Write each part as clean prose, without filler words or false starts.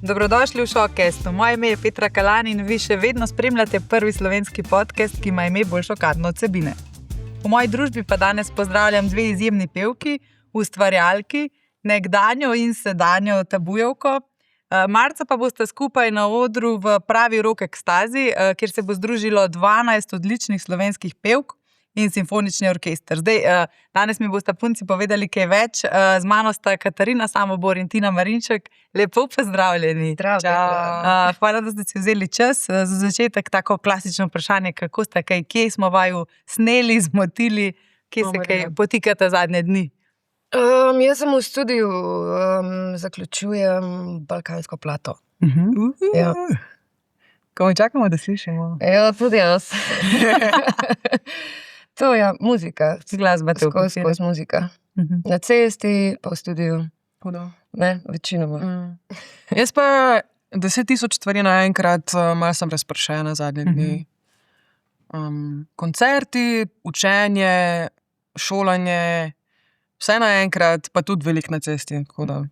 Dobrodošli v Šokcastu. Moje ime je Petra Kalan in vi še vedno spremljate prvi slovenski podcast, ki ima ime bolj šokantno od vsebine. V moji družbi pa danes pozdravljam dve izjemni pevki, ustvarjalki, nekdanjo in sedanjo Tabujevko. Marca pa boste skupaj na odru v pravi rock ekstazi, kjer se bo združilo 12 odličnih slovenskih pevk in simfonični orkester. Danes mi boste punci povedali kaj več. Z mano sta Katarina Samobor in Tina Marinček. Lepo pozdravljeni. Hvala, da ste si vzeli čas. Za začetek tako klasično vprašanje, kako ste kaj, kje smo vaju sneli, zmotili, kje se kaj potikate zadnje dni? Jaz sem v studiu, zaključujem Balkansko plato. Ja. Ko mi čakamo, da slišimo. Ja, tudi jaz. To je muzika. Glasba te skozi muzika. Na cesti, pa v studiu. Ne, večinoma. Jaz pa 10,000 stvari naenkrat, malo sem razpršena zadnje dni. Koncerti, učenje, šolanje, vse naenkrat, pa tudi veliko na cesti. Tako da,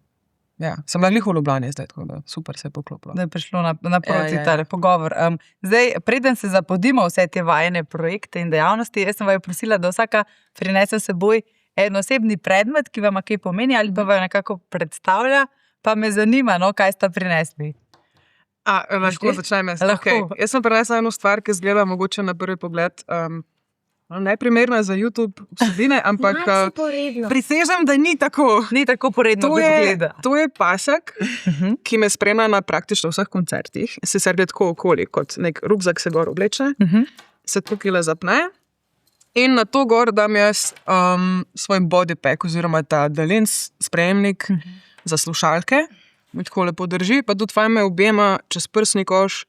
ja, sem glih v Ljubljani zdaj, tako da super se je poklopilo. Da je prišlo naproti tale pogovor. Zdaj, preden se zapodimo vse te vajene projekte in dejavnosti, jaz sem vaju prosila, da vsaka prinese s seboj en osebni predmet, ki vam kaj pomeni ali pa vaju nekako predstavlja, pa me zanima, kaj sta prinesli. Lahko začnem jaz. Okay. Jaz sem prinesla eno stvar, ki izgleda mogoče na prvi pogled najprimerna za YouTube vsebine, ampak prisežem, da ni tako. Ni tako poredno, kot gleda. To je pasek, ki me spremlja na praktično vseh koncertih. Sicer gre tako okoli, kot nek rukzak se gor obleče, se tukaj zapne in na to gor dam jaz svoj bodypack oziroma ta Dalins sprejemnik za slušalke. Mi tako lepo drži, pa tudi fajn me objema čez prsni koš.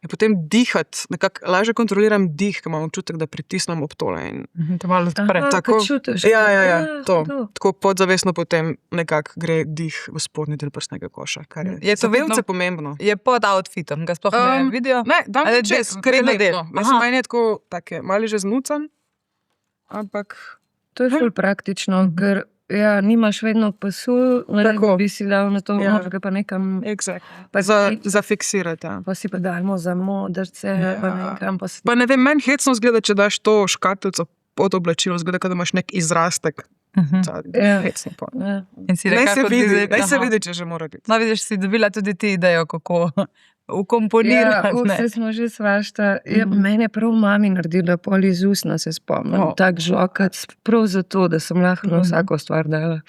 In potem dihati, nekako lažje kontroliram dih, ker imam občutek, da pritisnem ob tole. To malo odpre. Tako, ja, to. Tako podzavestno potem nekako gre dih v spodnji del prsnega koša, kar je to vedno pomembno. Je pod outfitom, ga sploh ne vidijo? Ne, dam čez, ker je letno. Mislim, meni je tako, mali že znucan, ampak... To je ful praktično, ker nimaš vedno pasu, bi si dal na to, ga pa nekam... Za fiksirati, Pa si pa dajmo za modrce, pa nekam pa si... Pa ne vem, meni hecno zgleda, če daš to škatlico pod oblačilo, zgleda, da imaš nek izrastek. Hecno pa. Naj se vidi, če že mora biti. No, vidiš, si dobila tudi ti idejo, kako ukomponirati. Vse smo že svašta. Mene je prav mami naredila pol iz usna, se spomnim. Tak žlokac, prav zato, da sem lahko na vsako stvar dala.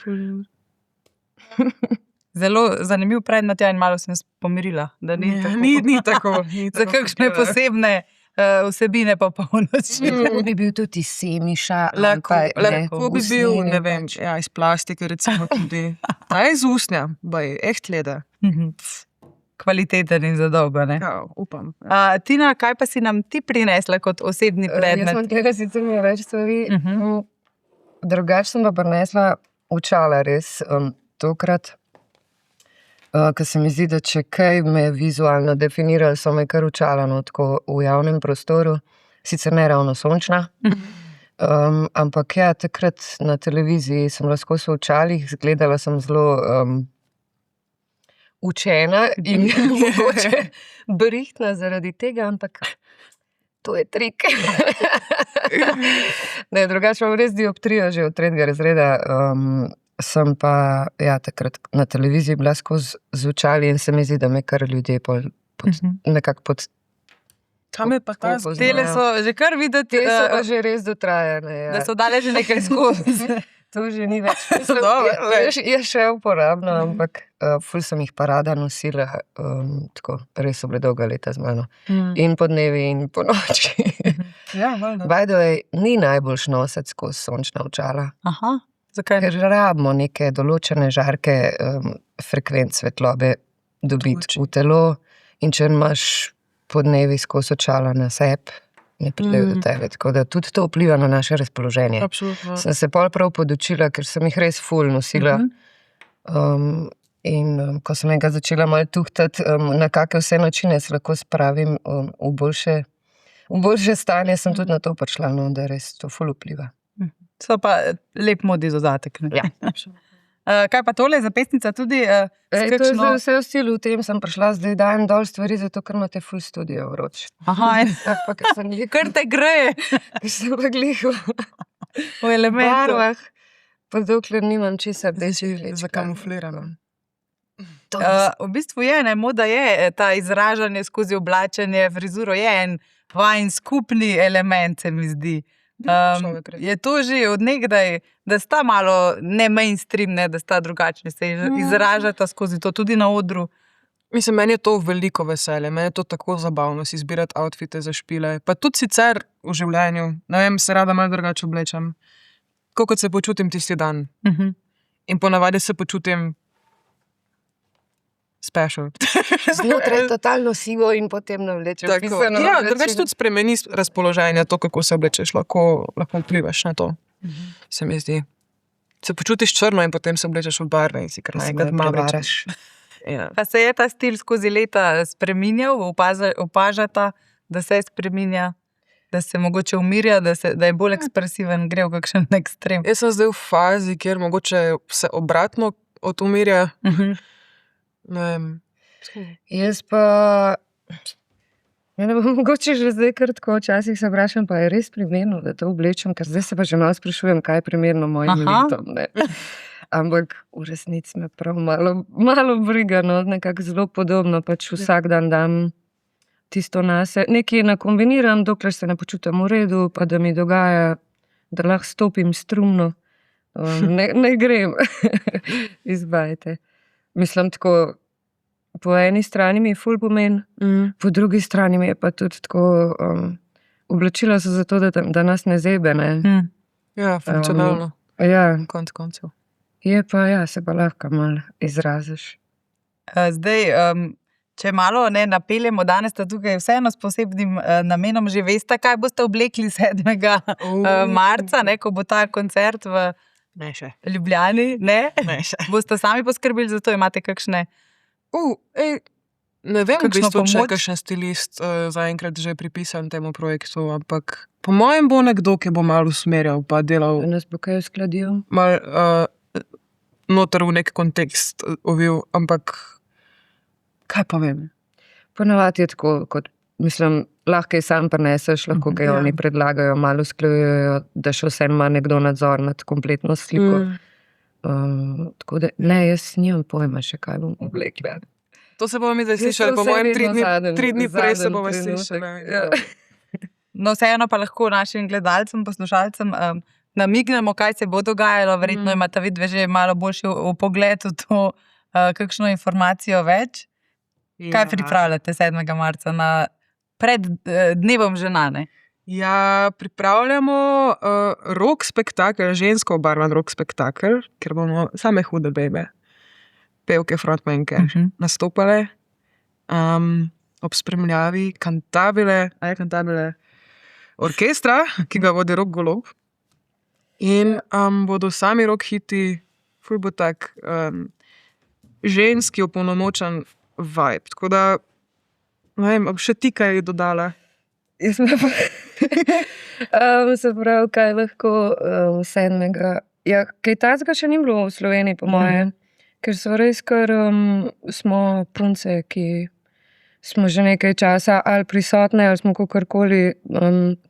Zelo zanimiv predmet, in malo sem pomirila, da ni tako. Ni tako. Za kakšne posebne vsebine pa polnoči. Bi bil tudi semiša. Lahko bi bil, ne vem, iz plastike recimo tudi. Iz usnja, echt leda. Kvaliteten in za dolgo, ne? Ja, upam. Tina, kaj pa si nam ti prinesla kot osebni predmet? Jaz sem tega sicer mi več stvari. Drugače sem pa prinesla očala res tokrat, ker se mi zdi, da če kaj me vizualno definirajo, so me kar očala tako v javnem prostoru, sicer ne ravno sončna, ampak takrat na televiziji sem lahko v očalih, zgledala sem zelo učena in mogoče brihtna zaradi tega, ampak to je trik. Ne, drugače vam res dioptrija že od 3. razreda. Sem pa takrat na televiziji bila skozi z očali in se mi zdi, da me kar ljudje nekako pod... Tam je pa ta Tele so že kar videti. Te so pa že res dotrajane. Da so dale že nekaj skozi. To že ni več. Je še uporabno, ampak ful sem jih pa rada nosila, tako, res so bile dolga leta z mano. In po dnevi in po noči. By the way, ni najboljš nositi skozi sončna očala. Aha, zakaj? Ker rabimo neke določene žarke frekvenc svetlobe dobiti v telo in če imaš po dnevi skozi očala na sebi, ne pridejo do tebe, tako da tudi to vpliva na naše razpoloženje. Absolutno. Sem se pol prav podučila, ker sem jih res ful nosila. In ko sem ga začela malo tuhtati, na kakve vse načine se lahko spravim v boljše stanje, sem tudi na to prišla, da res to ful vpliva. So pa lep modi dodatek. Ja. Kaj pa tole, zapestnica tudi? To je zdaj vse v stilu, v tem sem prišla, zdaj dajem dol stvari, zato ker imate full studio vroč. Aha, Pa ker sem glih, kar te greje ker sem pa glih v elementu. barvah, pa dokler nimam česa rdeči vlečka. Zakamuflirano. V bistvu je, ne, moda je ta izražanje skozi oblačenje, frizuro je en vajen skupni element, se mi zdi. Je to že od nekdaj, da sta malo ne mainstream, ne, da sta drugačni, se izražata skozi to tudi na odru. Mislim, meni je to veliko veselje, meni je to tako zabavno si izbirati outfite za špile. Pa tudi sicer v življenju, ne vem, se rada malo drugače oblečem. Tako kot se počutim tisti dan. In ponavadi se počutim special. Znotraj totalno sivo in potem navlečem pisano. Ja, drugače tudi spremeni razpoloženje, to, kako se oblečeš, lahko vplivaš na to. Se mi zdi. Se počutiš črno in potem se oblečeš v barve in si kar naenkrat malo prevaraš. Ja. Pa se je ta stil skozi leta spreminjal, opažata, da se spreminja, da se mogoče umirja, da je bolj ekspresiven, gre v kakšen ekstrem. Jaz sem zdaj v fazi, kjer mogoče se obratno od umirja. Ne vem. Jaz pa, ne bom mogoče že zdaj kar tako, včasih se vprašam, pa je res primerno, da to oblečem, ker zdaj se pa že malo sprašujem, kaj je primerno mojim letom. Ampak v resnici me prav malo briga, no, nekako zelo podobno, pač vsak dan dam tisto nase. Nekaj nakombiniram, dokler se ne počutim v redu, pa da mi dogaja, da lahko stopim strumno. Ne grem izbajte. Mislim, tako, po eni strani mi je ful pomen, po drugi strani mi je pa tudi tako, oblačila so zato, da nas ne zebe, ne. Ja, funkcionalno. Ja, Konec koncev. je pa, ja, se pa lahko malo izraziš. Zdaj, če malo ne napeljemo, danes sta tukaj vseeno s posebnim namenom, že veste, kaj boste oblekli 7. marca, ne, ko bo ta koncert v Ne še. Ljubljani, ne? Ne še. Boste sami poskrbeli za to, imate kakšne? Ne vem, v Kakšno bistvu, če je pomoč? kakšen stilist zaenkrat že pripisan temu projektu, ampak po mojem bo nekdo, ki bo malo usmerjal, pa delal Nas bo kaj uskladil? malo noter v nek kontekst ovil, ampak kaj pa vem? Ponavadi je tako, kot mislim, lahko je sam prineseš, lahko kaj oni predlagajo, malo usklajujejo, da še vse ima nekdo nadzor nad kompletno sliko. Tako da, ne, jaz nimam pojma še, kaj bom oblekla. To se bomo mi zdaj slišali, po mojem 3 dni prej se bomo slišali. No, vseeno pa lahko našim gledalcem, poslušalcem namignemo, kaj se bo dogajalo. Verjetno imate vidve že malo boljši vpogled v to, kakšno informacijo več. Kaj pripravljate 7. marca pred dnevom žena, ne? Ja, pripravljamo rock spektakel, žensko obarvan rock spektakel, ker bomo same hude bebe, pevke, frontmenke nastopale ob spremljavi kantabile orkestra, ki ga vodi Rok Golob. In bodo sami rock hiti, ful bo tak ženski opolnomočen vibe. Tako da, ne vem, še ti kaj dodala? Jaz me pa, se pravi, kaj lahko 7. Ja, kaj tazga še ni bilo v Sloveniji, po moje, ker so res kar smo punce, ki smo že nekaj časa ali prisotne, ali smo kakorkoli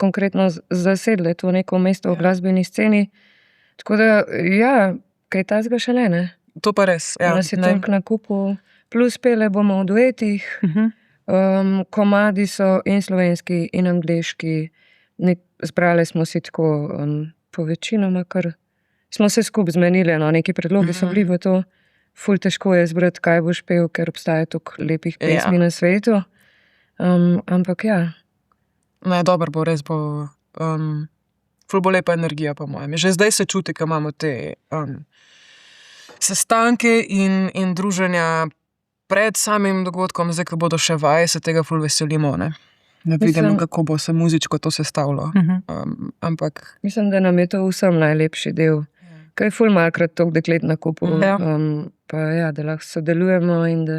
konkretno zasedle to neko mesto v glasbeni sceni. Tako da, ja, kaj tazga še ne. To pa res, ja. Nas je toliko na kupu, plus pele bomo v duetih, komadi so in slovenski in angleški, zbrali smo si tako po večinoma, kar smo se skupaj zmenili, no, neki predlogi so bili v to. Ful težko je zbrati, kaj boš pel, ker obstaja toliko lepih pesmi na svetu. Ampak ja. Ne, dobro bo, res bo ful bo lepa energija, po mojem. Že zdaj se čuti, ko imamo te sestanke in druženja pred samim dogodkom, zdaj, ko bodo še vaje, se tega ful veselimo, ne? Da vidimo, kako bo se muzičko to sestavilo. Ampak mislim, da nam je to vsem najlepši del. Kaj ful malkrat toliko deklet na kupu. Pa ja, da lahko sodelujemo in da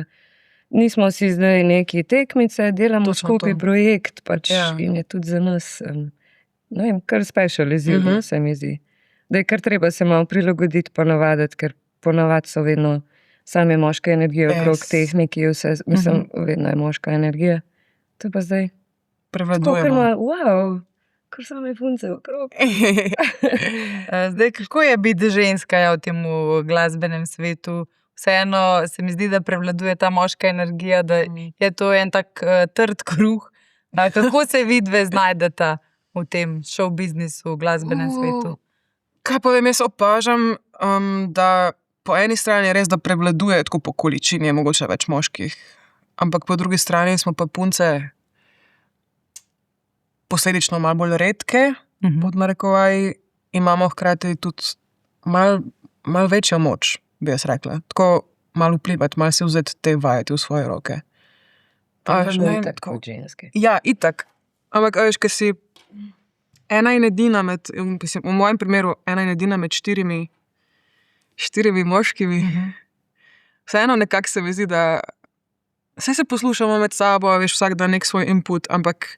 nismo si zdaj neki tekmice, delamo skupaj projekt, pač in je tudi za nas, ne vem, kar special izziv, se mi zdi. Da je kar treba se malo prilagoditi pa navaditi, ker ponavadi so vedno same moške energije okrog tehniki, vse, mislim, vedno je moška energija. To je pa zdaj. Prevladujemo. Wow, kar same punce okrog. Zdaj, kako je biti ženska v tem glasbenem svetu? Vseeno se mi zdi, da prevladuje ta moška energija, da je to en tak trd kruh. Kako se vidve znajdeta v tem show biznisu, glasbenem svetu? Kaj pa vem, jaz opažam, da po eni strani je res, da prevladuje tako po količini, je mogoče več moških, ampak po drugi strani smo pa punce posledično malo bolj redke, pod narekovaj, imamo hkrati tudi malo večjo moč, bi jaz rekla. Tako malo vplivati, malo si vzeti te vajeti v svoje roke. Tako kot ženske. Ja, itak. Ampak, veš, ker si ena in edina med, v mojem primeru, ena in edina med štirimi moškimi. Vseeno nekako se mi zdi, da vse se poslušamo med sabo, veš, vsak da nek svoj input, ampak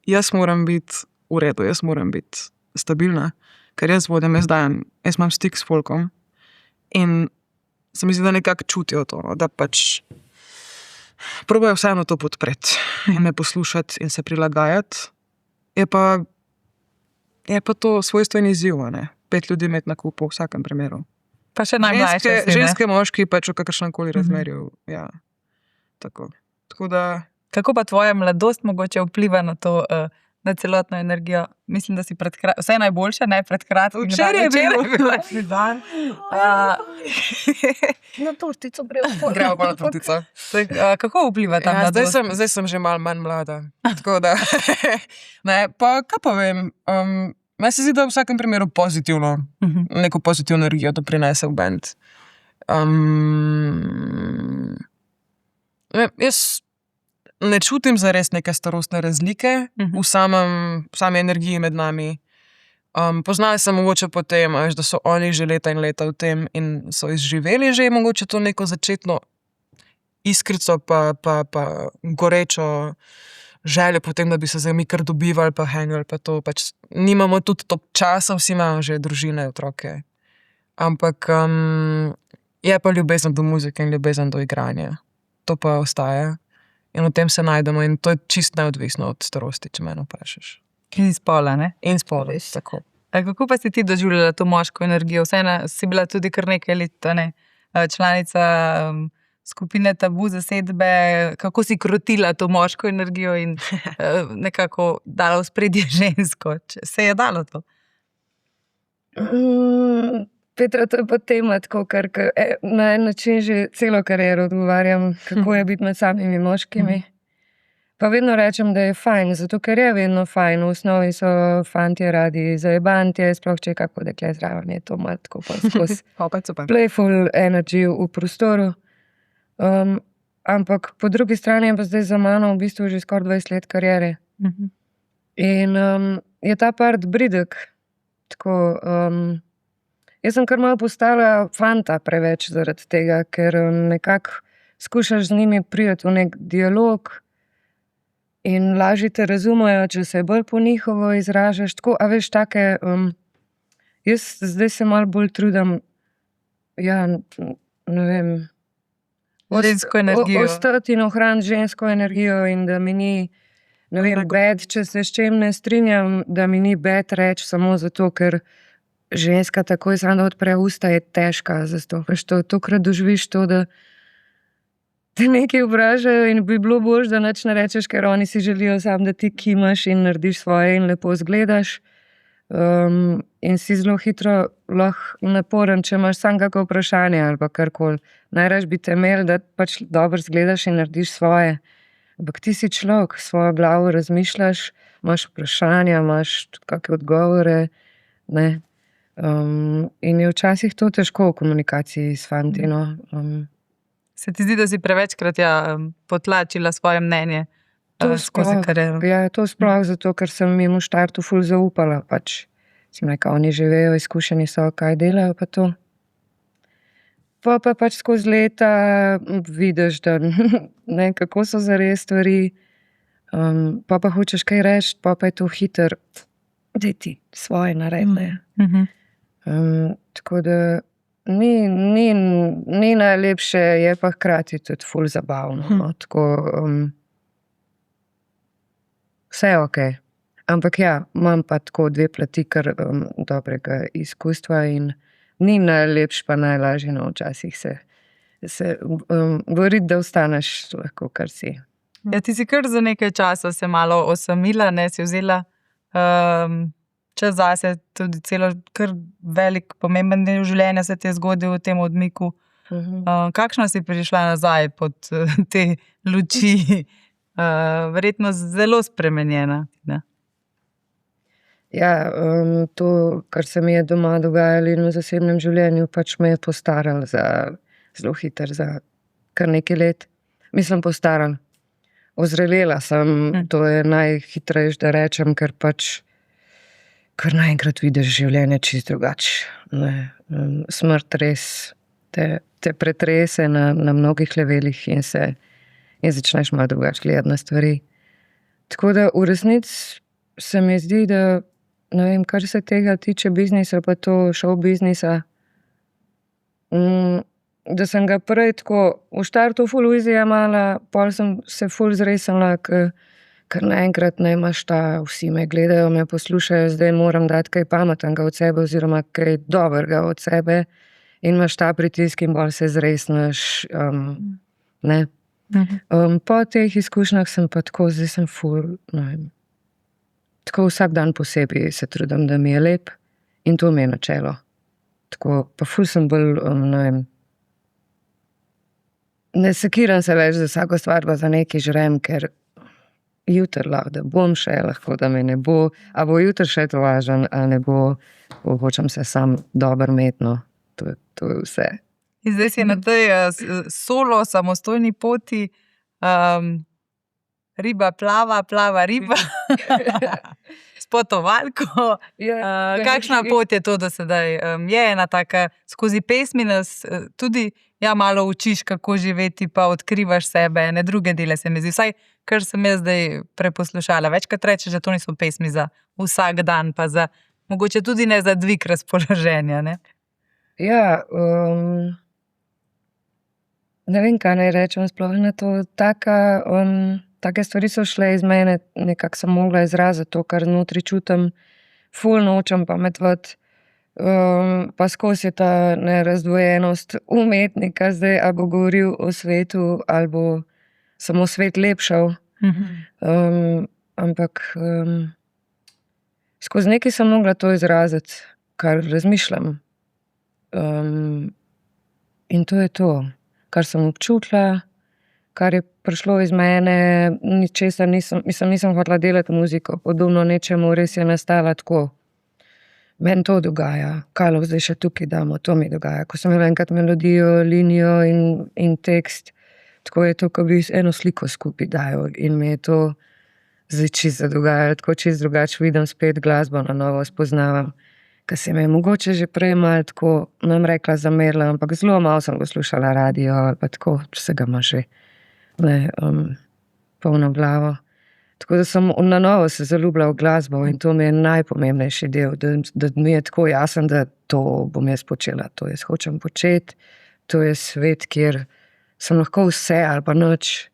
jaz moram biti v redu, jaz moram biti stabilna, ker jaz vodim, jaz imam stik s folkom in se mi zdi, da nekako čutijo to, da pač probajo vseeno to podpreti in me poslušati in se prilagajati. Je pa to svojstven izziv, ne? 5 ljudi imeti na kupu v vsakem primeru. Pa še najmlajše si, ne? Ženske, moški, pač v kakršnemkoli razmerju. Ja, tako da... Kako pa tvoja mladost mogoče vpliva na to, na celotno energijo? Mislim, da si vse najboljše, ne pred kratkim. Včeraj je bil dan. Na tortico Gremo pa na tortico. Kako vpliva ta mladost? Zdaj sem že malo manj mlada. Tako da... Ne, pa kaj pa vem... Meni se zdi, da v vsakem primeru pozitivno, neko pozitivno energijo to prinese v band. Jaz ne čutim zares neke starostne razlike v sami energiji med nami. Poznali sem mogoče potem, da so oni že leta in leta v tem in so izživeli že mogoče to neko začetno iskrico pa gorečo želje potem, da bi se zdaj mi kar dobivali pa hangali pa to. Pač nimamo tudi to časa, vsi imamo že družine, otroke. Ampak je pa ljubezen do muzike in ljubezen do igranja. To pa ostaja. In v tem se najdemo in to je čisto neodvisno od starosti, če mene vprašaš. In spola, ne? In spola, tako. Kako pa si ti doživljala to moško energijo? Vseeno si bila tudi kar nekaj let, ne? Članica skupine Tabu zasedbe. Kako si krotila to moško energijo in nekako dala v spredje žensko? Se je dalo to? Petra, to je pa tema, tako, ker na en način že celo kariero odgovarjam, kako je biti med samimi moškimi. Pa vedno rečem, da je fajn, zato ker je vedno fajn. V osnovi so fantje radi zajebantje, sploh če je kako dekle zraven, je to malo tako pa skozi playful energy v prostoru. Ampak po drugi strani je pa zdaj za mano v bistvu že skoraj 20 let kariere. In je ta part bridek. Tako... Jaz sem kar malo postala fanta preveč zaradi tega, ker nekako skušaš z njimi priti v nek dialog in lažje te razumejo, če se bolj po njihovo izražaš. Tako, a veš, take, jaz zdaj se malo bolj trudim, ja, ne vem, žensko energijo. Ostati in ohraniti žensko energijo in da mi ni, ne vem, bed, če se s čem ne strinjam, da mi ni bed reči samo zato, ker ženska takoj samo odpre usta, je težka za to. Veš, tokrat doživiš to, da te nekaj vprašajo in bi bilo boljše, da nič ne rečeš, ker oni si želijo samo, da ti kimaš in narediš svoje in lepo izgledaš. In si zelo hitro lahko naporen, če imaš samo kako vprašanje ali pa karkoli. Najraž bi te imeli, da pač dobro izgledaš in narediš svoje. Ampak ti si človek, svojo glavo razmišljaš, imaš vprašanja, imaš tudi kakšne odgovore, ne. In je včasih to težko v komunikaciji s fanti, no. Se ti zdi, da si prevečkrat potlačila svoje mnenje skozi kariero? Ja, to sploh zato, ker sem jim v štartu ful zaupala, pač. Sem rekla, oni že vejo, izkušeni so, kaj delajo pa to. Pa pač skozi leta vidiš, da ne, kako so zares stvari, pa hočeš kaj reči, pa je to hiter, daj ti svoje naredi, ne. Tako da ni najlepše, je pa hkrati tudi ful zabavno. No? Tako, vse je ok. Ampak ja, imam pa tako dve plati kar dobrega izkustva in ni najlepš pa najlažje, no, včasih se boriti, da ostaneš lahko, kar si. Ja, ti si kar za nekaj časa se malo osamila, ne, si vzela čas zase, tudi celo kar velik, pomemben del življenja se ti je zgodil v tem odmiku. Kakšna si prišla nazaj pod te luči? Verjetno zelo spremenjena, ne? Ja, to, kar se mi je doma dogajalo in v zasebnem življenju, pač me je postaralo zelo hitro, za kar nekaj let. Mislim, postaralo. Ozrelela sem, to je najhitrejše, da rečem, ker pač kar naenkrat vidiš življenje čisto drugače. Smrt res te pretrese na mnogih levelih in začneš malo drugače gledati na stvari. Tako da v resnici se mi zdi, da ne vem, kar se tega tiče biznisa, pa to show biznisa, da sem ga prej tako v štartu ful easy jemala, pol sem se ful zresala, ker naenkrat ne imaš vsi me gledajo, me poslušajo, zdaj moram dati kaj pametnega od sebe oziroma kaj dobrega od sebe in imaš ta pritisk in bolj se zresneš, ne. Po teh izkušnjah sem pa tako, zdaj sem ful, ne vem, tako vsak dan posebej se trudim, da mi je lep in to mi je načelo. Tako, pa ful sem bolj, ne vem, ne sekiram se več za vsako stvar, pa za nekaj žrem, ker jutri lahko, da bom še, lahko da me ne bo, a bo jutri še to važen, a ne bo, hočem se sam dobro imeti, no. To je vse. In zdaj si na tej solo samostojni poti, riba plava riba, s potovalko. Kakšna pot je to do sedaj? Je ena taka, skozi pesmi nas tudi malo učiš, kako živeti, pa odkrivaš sebe, ne druge dele se mi zdi. Vsaj, kar sem jaz zdaj preposlušala. Večkrat rečeš, da to niso pesmi za vsak dan, pa za, mogoče tudi ne za dvig razpoloženja, ne? Ja, ne vem, kaj naj rečem, sploh na to. Take stvari so šle iz mene, nekako sem mogla izraziti to, kar notri čutim, ful nočem pametvati, pa skozi je ta nerazdvojenost umetnika zdaj, ali bo govoril o svetu, ali bo samo svet lepšal. Ampak skozi nekaj sem mogla to izraziti, kar razmišljam. In to je to, kar sem občutila, kar je prišlo iz mene, ničesar nisem hotela delati muziko, podobno nečemu, res je nastala tako. Meni to dogaja, kaj lahko zdaj še tukaj damo, to mi dogaja. Ko sem imela enkrat melodijo, linijo in tekst, tako je to, ko bi eno sliko skupaj dajal in mi je to zdaj čisto dogajalo, tako čisto drugače vidim spet glasbo na novo, spoznavam. Ker se mi je mogoče že prej malo tako, ne bom rekla zamerila, ampak zelo malo sem ga slušala radio, ali pa tako, vse ga ima že polno glavo. Tako da sem na novo se zaljubila v glasbo in to mi je najpomembnejši del, da mi je tako jasen, da to bom jaz počela, to jaz hočem početi, to je svet, kjer sem lahko vse ali pa nič,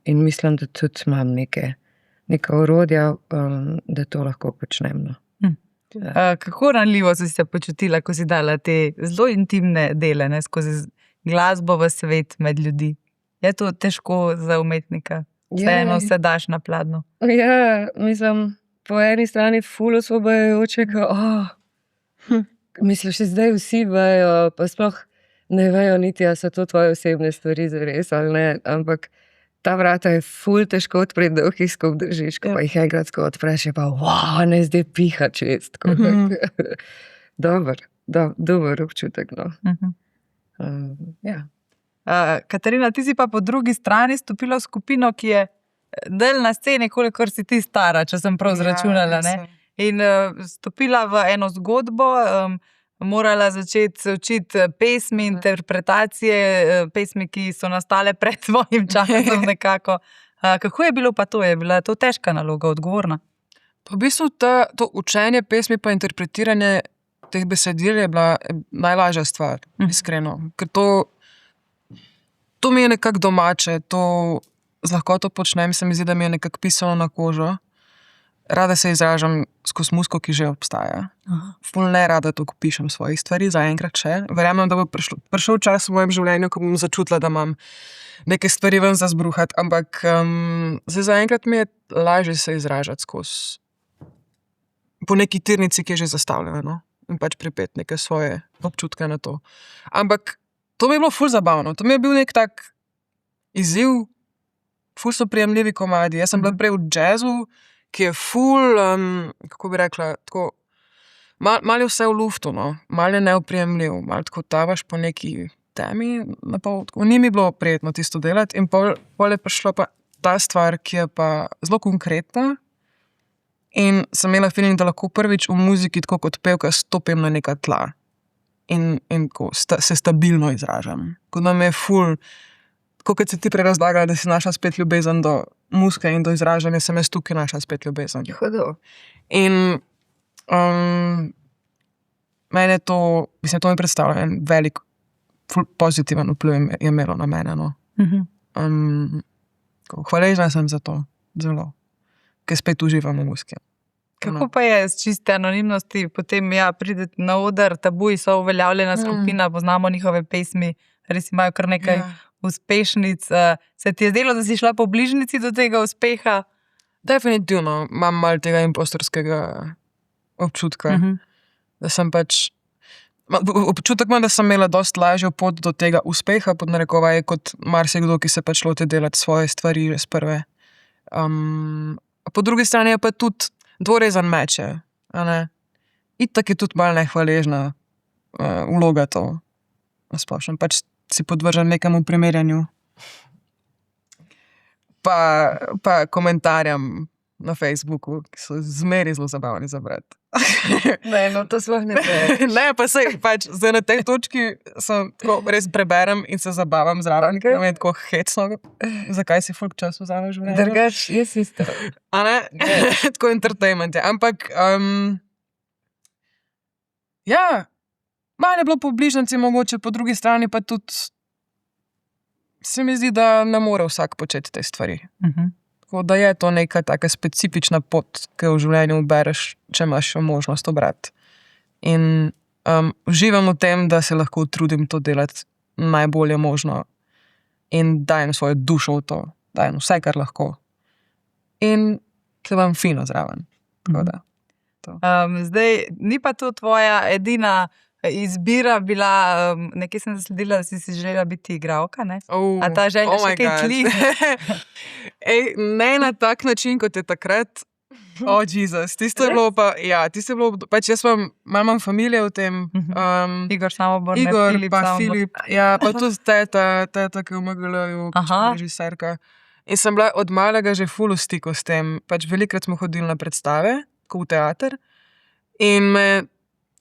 in mislim, da tudi imam neka orodja, da to lahko počnem, no. Kako ranljivo si se počutila, ko si dala te zelo intimne dele, ne, skozi glasbo v svet med ljudi? Je to težko za umetnika? Vseeno se daš na pladnju? Ja, mislim, po eni strani ful osvobajajoče, misliš, zdaj vsi vejo, pa sploh ne vejo niti, a so to tvoje osebne stvari zares ali ne, ampak ta vrata je ful težko odpreti, da jih skupaj držiš, ko pa jih enkrat odpreš, je pa ne zdaj piha čez. Dober občutek, no. Ja. Katarina, ti si pa po drugi strani stopila v skupino, ki je del na sceni, kolikor si ti stara, če sem prav zračunala, ne? In stopila v eno zgodbo, morala začeti se učiti pesmi, interpretacije, pesmi, ki so nastale pred tvojim časom nekako. Kako je bilo pa to? Je bila to težka naloga, odgovorna? Pa v bistvu to učenje pesmi pa interpretiranje teh besedil je bila najlažja stvar, iskreno. Ker to mi je nekako domače, to z lahkoto počnem, se mi zdi, da mi je nekako pisalo na kožo. Rada se izražam skozi muziko, ki že obstaja. Ful ne rada toliko pišem svojih stvari, zaenkrat še. Verjamem, da bo prišel čas v mojem življenju, ko bom začutila, da imam neke stvari ven za zbruhati, ampak zaenkrat mi je lažje se izražati skozi po neki tirnici, ki je že zastavljena, no? In pač pripeti neke svoje občutke na to. Ampak to mi je bilo ful zabavno, to mi je bil nek tak izziv, ful so prijemljivi komadi. Jaz sem bila prej v jazzu, ki je ful, kako bi rekla, tako, malo je vse v luftu, no? Malo je neoprijemljiv, malo tako tavaš po neki temi, ni mi bilo prijetno tisto delati in pol je prišla pa ta stvar, ki je pa zelo konkretna in sem imela feeling, da lahko prvič v muziki, tako kot pevka, stopim na neka tla in se stabilno izražam. Ko nam je ful, kot se ti prej razlagala, da si našla spet ljubezen do muzike in do izražanja, sem jaz tukaj našla spet ljubezen. Hudo. In mene to, mislim, to mi predstavlja en velik, pozitiven vpliv je imelo na mene, no. Hvaležna sem za to, zelo, ker spet uživam v muziki. Kako pa je z čiste anonimnosti, potem pridete na oder, Tabuji so uveljavljena skupina, poznamo njihove pesmi, res imajo kar nekaj uspešnic. Se ti je zdelo, da si šla po bližnici do tega uspeha? Definitivno imam malo tega impostorskega občutka, da sem pač, občutek imam, da sem imela dosti lažjo pot do tega uspeha, pod narekovaje, kot marsikdo, ki se pač loti delati svoje stvari že s prve. Po drugi strani je pa tudi dvorezen meč, a ne? Itak je tudi malo nehvaležna vloga to, nasplošno. Pač si podvržen nekemu primerjanju. Pa komentarjem na Facebooku, ki so zmeri zelo zabavni za brati. Ne, no to sploh ne preveč. Ne, pa sej, pač zdaj na tej točki sem tako res preberem in se zabavam zraven, ker mi je tako hecno, zakaj si folk čas vzame življenje. Drugač, jaz isto. A ne? Tako entertainment je. Ampak, malo je bilo po bližnjici mogoče, po drugi strani pa tudi se mi zdi, da ne more vsak početi te stvari. Tako da je to neka taka specifična pot, ki jo v življenju bereš, če imaš možnost obrati. In uživam v tem, da se lahko trudim to delati najbolje možno in dajem svojo dušo v to, dajem vse, kar lahko. In se vam fino zraven. Tako da. Zdaj, ni pa to tvoja edina izbira bila, nekaj sem zasledila, da si želela biti igralka, ne? A ta želja še kaj tli? Ne na tak način, kot je takrat. Jesus, tisto je bilo pa, tisto je bilo, pač jaz imam familijo v tem. Igor Samobor, Igor, pa Filip, pa tudi teta, ki je v MGL-ju, režiserka. In sem bila od malega že ful v stiku s tem, pač velikrat smo hodili na predstave, ko v teater. In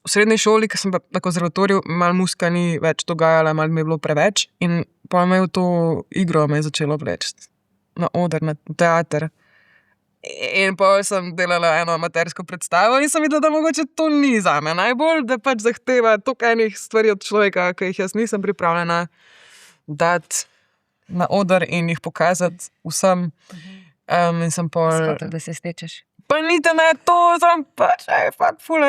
v srednji šoli, ko sem pa na konzervatoriju, malo muzika ni več dogajala, malo mi je bilo preveč in pa me v to igro me je začelo vleči na oder, na teater. In pa sem delala eno amatersko predstavo in sem videla, da mogoče to ni zame najbolj, da pač zahteva toliko enih stvari od človeka, ki jih jaz nisem pripravljena dati na oder in jih pokazati vsem. In sem Skotel, da se stečeš. Pa niti ne to, sem pač ful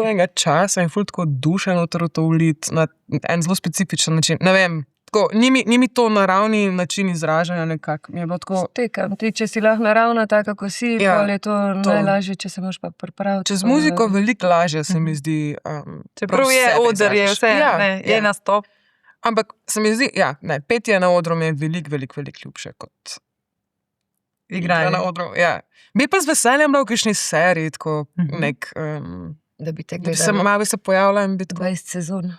enega časa in ful tako duše noter v to vlit na en zelo specifičen način. Ne vem, tako, ni mi to naravni način izražanja nekako. Mi je bilo tako... Stekam, če si lahko naravna taka, ko si, pol je to najlažje, če se moraš pa pripraviti. Čez muziko veliko lažje se mi zdi. Čeprav je oder, je vse, je nastop. Ampak se mi zdi, petje na odru mi je veliko ljubše kot igranje na odru. Bi pa z veseljem bila v kakšni seriji, tako nek... Da bi te gledala. Malo bi se pojavila in bi tako... 20 sezon.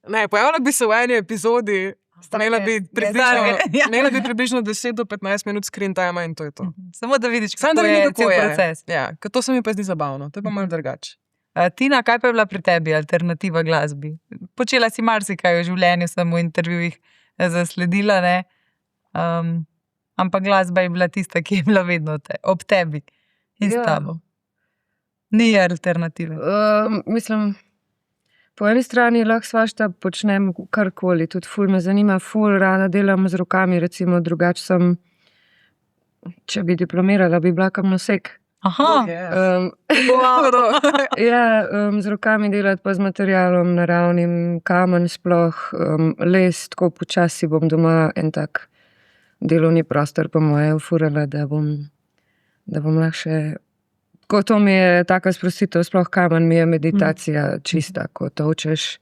Ne, pojavila bi se v eni epizodi, imela bi približno 10 do 15 minut screen time in to je to. Samo da vidiš, kako je cel proces. Ker to se mi pa zdi zabavno, to je pa malo drugače. Tina, kaj pa je bila pri tebi alternativa glasbi? Počela si marsikaj v življenju, sem v intervjujih zasledila, ne? Ampak glasba je bila tista, ki je bila vedno ob tebi in s tabo. Ni alternative. Mislim, po eni strani lahko svašta počnem karkoli, tudi ful me zanima, ful rada delam z rokami, recimo drugače sem, če bi diplomirala, bi bila kamnosek. Aha, Ja, z rokami delati pa z materialom naravnim, kamen sploh, les, tako počasi bom doma en tak delovni prostor po moje ufurala, da bom lahko še... Ko to mi je taka sprostitev, sploh kamen mi je meditacija čista, ko točeš,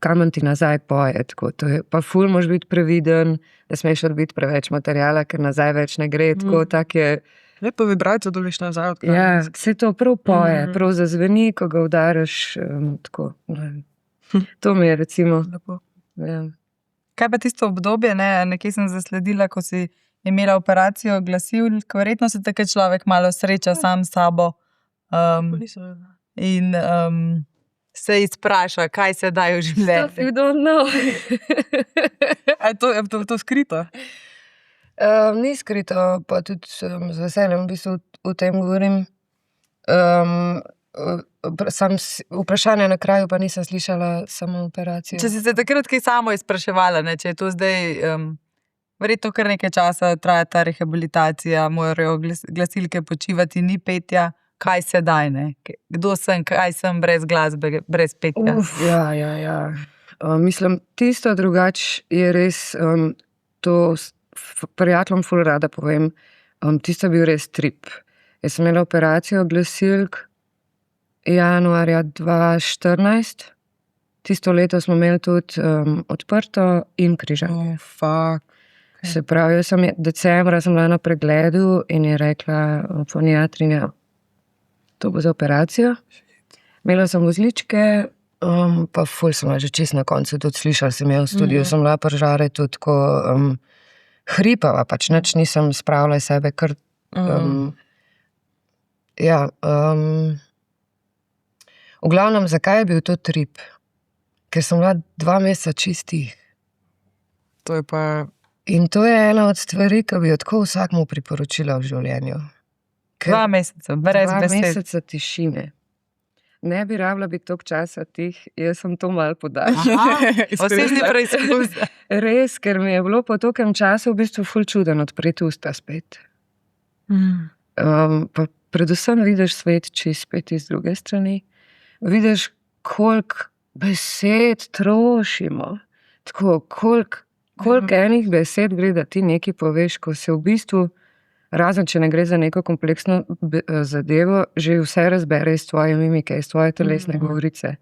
kamen ti nazaj poje, tako to je, pa ful moraš biti previden, ne smeš odbiti preveč materiala, ker nazaj več ne gre, tako tak je... Lepo vibracijo doliš nazaj. Ja, se to prav poje, prav zazveni, ko ga udariš, tako, ne vem. To mi je recimo... Lepo. Ja. kaj pa tisto obdobje, nekje sem zasledila, ko si imela operacijo glasilk, verjetno se takrat človek malo sreča sam s sabo in se izpraša, kaj se daje v Stuff življenju. you don't know. Je to skrito? Ni skrito, pa tudi z veseljem v bistvu o tem govorim. Vprašanje na kraju pa nisem slišala samo operacijo. Če si se takrat kaj samo izpraševala, če je to zdaj, verjetno kar nekaj časa traja ta rehabilitacija, morajo glasilke počivati, ni petja, kaj se daj, kdo sem, kaj sem brez glasbe, brez petja. Ja. Mislim, tisto drugače je res, to prijateljem ful rada povem, tisto je bil res trip. Jaz sem imela operacijo glasilk januarja 2014. Tisto leto smo imeli tudi odprto in križanje. Se pravi, jaz sem decembra sem bila na pregledu in je rekla foniatrinja, to bo za operacijo. Imela sem vozličke, pa ful sem bila že čisto na koncu, tudi slišala sem je v studiu, sem bila pržare tudi tako hripava, pač nič nisem spravila iz sebe, kar v glavnem, zakaj je bil to trip? Ker sem bila 2 meseca čistih. To je pa... In to je ena od stvari, ki bi jo tako vsakmu priporočila v življenju. 2 meseca, brez 2 besed. meseca tišine. Ne bi rabila biti toliko časa tih, jaz sem to malo podaljšala. Osebni preizkus. Res, ker mi je bilo po tokem času v bistvu ful čuden odpreti usta spet. Pa predvsem vidiš svet čist spet iz druge strani. Vidiš, koliko besed trošimo. Tako, koliko enih besed gre, da ti nekaj poveš, ko se v bistvu, razen če ne gre za neko kompleksno zadevo, že vse razbere iz tvoje mimike, iz tvoje telesne govorice.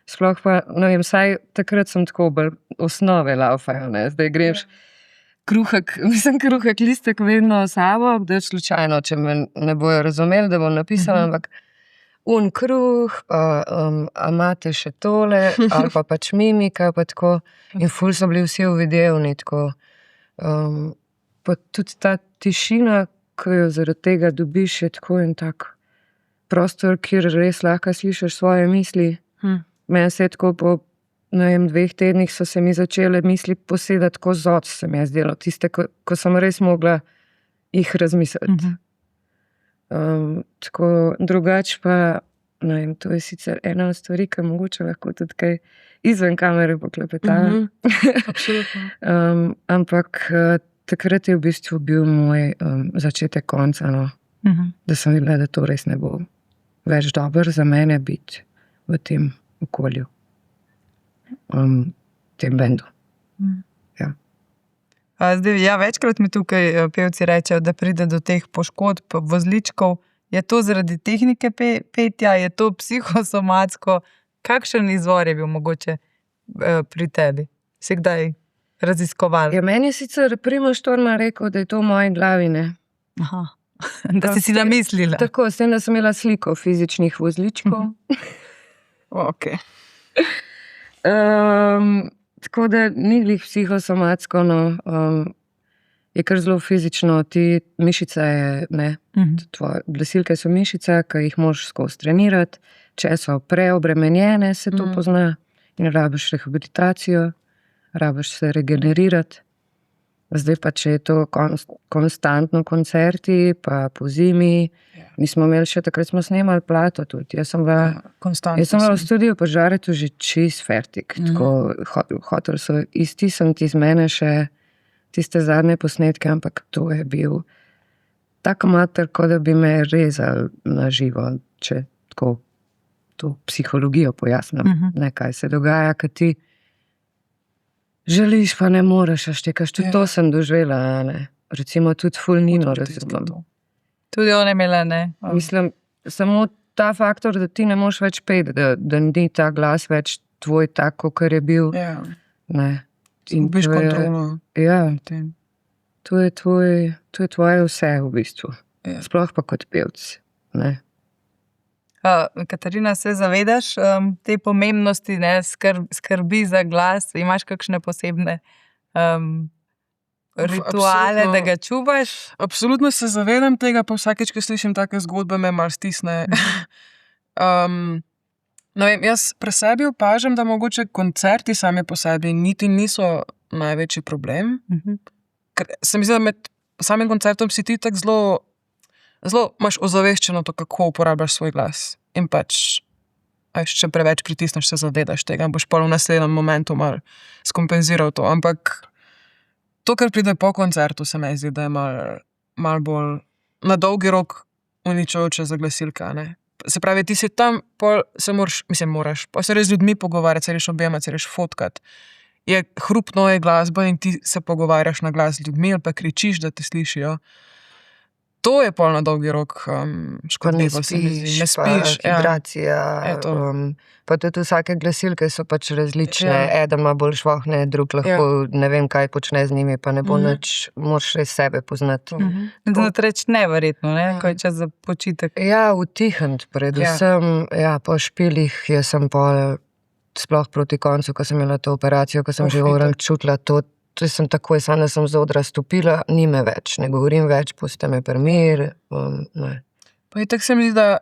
Sploh pa, no vem, saj takrat sem tako bolj osnove laufajo, zdaj greš kruhek listek vedno sabo, da slučajno, če me ne bojo razumeli, da bom napisala, ampak kruh, pa a imate še tole, ali pa pač mimika, pa tako, in ful so bili vsi uvidevni, tako. Pa tudi ta tišina, ko jo zaradi tega dobiš, je tako en tak prostor, kjer res lahko slišiš svoje misli. Meni se je tako po, 2 tednih so se mi začele misli posedati tako zoc, se mi je zdelo, tiste, ko sem res mogla jih razmisliti. Tako drugače pa, to je sicer ena od stvari, ki mogoče lahko tudi kaj izven kamere poklepetala. Absolutno. Ampak takrat je v bistvu bil moj začetek konca, da sem videla, da to res ne bo več dobro za mene biti v tem okolju, tem bendu. Zdaj, večkrat mi tukaj pevci rečejo, da pride do teh poškodb, vozličkov. Je to zaradi tehnike petja, je to psihosomatsko? Kakšen izvor je bil mogoče pri tebi? Si kdaj raziskoval? Ja, meni je sicer Primož Torma rekel, da je to v moji glavi, ne. Aha, da si namislila. Tako, s tem, da sem imela sliko fizičnih vozličkov. Ok. Tako da ni glih psihosomatsko, je kar zelo fizično, mišica je, tvoje glasilke so mišice, ki jih moraš skozi trenirati, če so preobremenjene, se to pozna in rabiš rehabilitacijo, rabiš se regenerirati. Zdaj pa, če je to konstantno koncerti, pa po zimi. Mi smo imeli še, takrat smo snemali plato tudi. Jaz sem bila v studiu po Žaretu že čist fertik. Hotel so iztisniti iz mene še tiste zadnje posnetke, ampak to je bil tak mater, kot da bi me rezali na živo, če tako to psihologijo pojasnim. Kaj se dogaja, kad ti želiš, pa ne moreš, a štekaš. Tudi to sem doživela, ne. Recimo tudi ful Nino razumem. Tudi ona imela, ne. Mislim, samo ta faktor, da ti ne moreš več peti, da ni ta glas več tvoj tako, kar je bil. Ne. Izgubiš kontrolo. Ja. To je tvoje vse v bistvu. Sploh pa kot pevc. Ne. Katarina, se zavedaš te pomembnosti, ne, skrbi za glas? Imaš kakšne posebne rituale, da ga čuvaš? Absolutno se zavedam tega, pa vsakeč, ko slišim take zgodbe, me malo stisne. Ne vem, jaz pri sebi opažam, da mogoče koncerti sami po sebi niti niso največji problem. Ker se mi zdi, da med samim koncertom si ti tak zelo imaš ozaveščeno to, kako uporabljaš svoj glas. In pač, če preveč pritisneš, se zavedaš tega in boš pol v naslednjem momentu malo skompenziral to. Ampak to, kar pride po koncertu, se mi zdi, da je malo bolj na dolgi rok uničujoče za glasilka, ne. Se pravi, ti si tam, pol se moraš, pa se res z ljudmi pogovarjati, se reš objemati, se reš fotkati. Je hrupno, je glasba in ti se pogovarjaš na glas z ljudmi ali pa kričiš, da te slišijo. To je pol na dolgi rok škodljivo. Ne spiš, pa vibracija. Pa tudi vsake glasilke so pač različne. Eden ima bolj švohne, drug lahko ne vem, kaj počne z njimi, pa ne bo nič, moraš res sebe poznati. Da reč neverjetno, ne? Ko je čas za počitek. Ja, utihniti predvsem. Ja, po špilih jaz sem pol sploh proti koncu, ko sem imela to operacijo, ko sem že čutila to sem takoj, da sem z odra stopila, ni me več, ne govorim več, pustite me pri miru, ne. Pa itak se mi zdi, da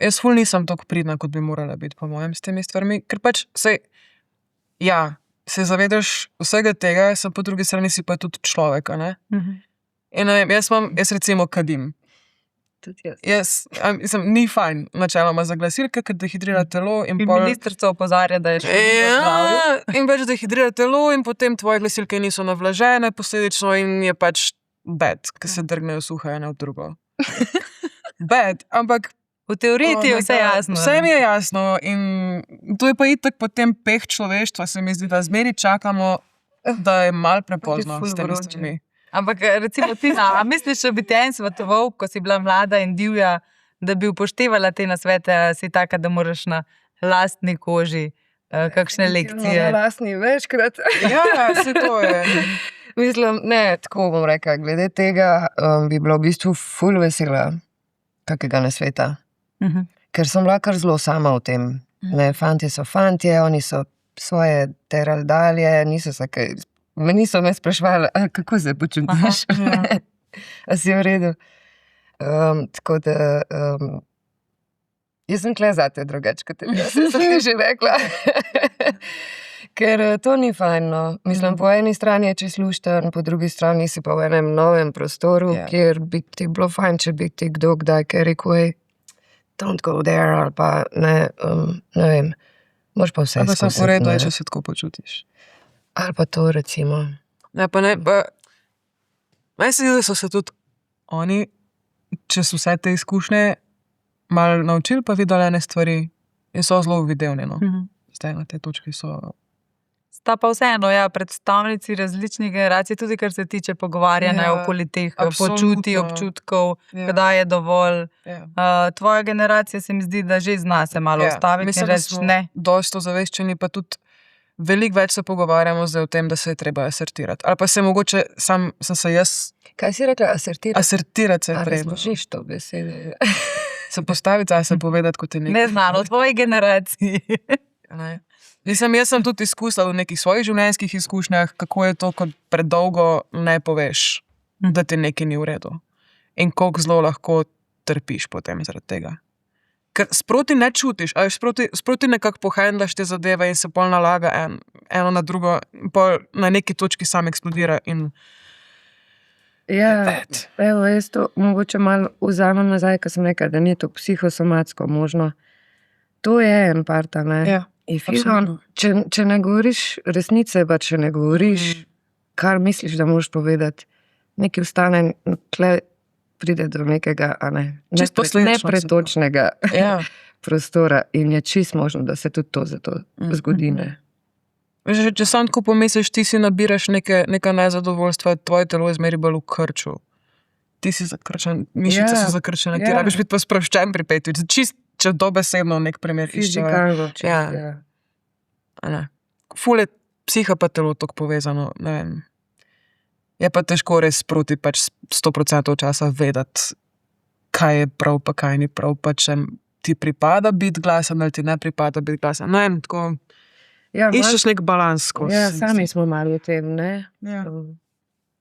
jaz ful nisem toliko pridna, kot bi morala biti, po mojem, s temi stvarmi, ker pač se zavedaš vsega tega, sem po drugi strani si pa tudi človek, ne? In ne vem, jaz recimo kadim. Tudi jaz. Ni fajn, načeloma za glasilke, ker dehidrira telo in pol... Ministrica opozarja, da je škodljivo zdravju. In več dehidrira telo in potem tvoje glasilke niso navlažene, posledično in je pač bad, ker se drgnejo suha ena v drugo. Bad, ampak... V teoriji je vse jasno. Vse mi je jasno in to je pa itak potem peh človeštva, se mi zdi, da zmeri čakamo, da je malo prepozno s temi stvarmi. Ampak recimo ti, a misliš, da bi ti en svetoval, ko si bila mlada in divja, da bi upoštevala te nasvete, si taka, da moraš na lastni koži kakšne lekcije? Na lastni večkrat. Ja, se to je. Mislim, ne, tako bom rekla, glede tega bi bilo v bistvu ful vesela kakega nasveta. Ker sem bila kar zelo sama v tem. Ne, fantje so fantje, oni so svoje terali dalje, niso me sprašvali, kako se počutiš? A si v redu? Tako da, jaz sem tule zate drugače, kot sem ti že rekla. Ker to ni fajn, no. Mislim, po eni strani je čisto lušten, po drugi strani si pa v enem novem prostoru, kjer bi ti bilo fajn, če bi ti kdo kdaj kaj rekel, don't go there, ali pa ne vem, moraš pa vse izkusiti. Pa sem v redu, če se tako počutiš. Ali pa to, recimo. Ne, pa ne, meni se zdi, da so se tudi oni, če so vse te izkušnje malo naučili, pa videli ene stvari in so zelo videvni, no. Zdaj na te točki so... Sta pa vseeno, predstavnici različnih generacij, tudi kar se tiče pogovarjanja okoli teh počutij, občutkov, kdaj je dovolj. Tvoja generacija se mi zdi, da že zna se malo ustaviti in reči ne. Dosto zaveščeni, pa tudi veliko več se pogovarjamo zdaj o tem, da se je treba asertirati. Ali pa se mogoče sem se jaz... Kaj si rekla, asertirati? Asertirati se je treba. Razložiš to besede. Se postaviti, se povedati, kot je nekaj. Neznano, v tvoji generaciji. Mislim, jaz sem tudi izkusila v nekih svojih življenjskih izkušnjah, kako je to, kot predolgo ne poveš, da ti nekaj ni v redu. In koliko zelo lahko trpiš potem zaradi tega. Ker sproti ne čutiš, ali sproti nekako pohendlaš te zadeve in se pol nalaga eno na drugo, pol na neki točki sam eksplodira in Ja, evo, jaz to mogoče malo vzamem nazaj, ker sem rekla, da ni to psihosomatsko možno. To je en part, ne? Ja, absolutno. Če ne govoriš resnice, pa če ne govoriš, kar misliš, da moraš povedati, nekaj vstane, tle pride do nekega, Čisto posledično nepretočnega Ja. prostora in je čist možno, da se tudi to zato zgodi, ne. Veš, če sam tako pomisliš, ti si nabiraš neka nezadovoljstva, tvoje telo je zmeri bolj v krču. Ti si zakrčen, mišice so zakrčene, ti rabiš biti pa sproščen pri petju. Čist, če dobesedno nek primer iščeva. Fizikalno, čist, Ja. Ful je psiha pa telo tako povezano, ne vem. Je pa težko res sproti pač 100% časa vedeti, kaj je prav, pa kaj ni prav, pa če ti pripada biti glasen ali ti ne pripada biti glasen. Ne vem, tako iščeš nek balans skozi. Ja, sami smo malo v tem, ne. Ja.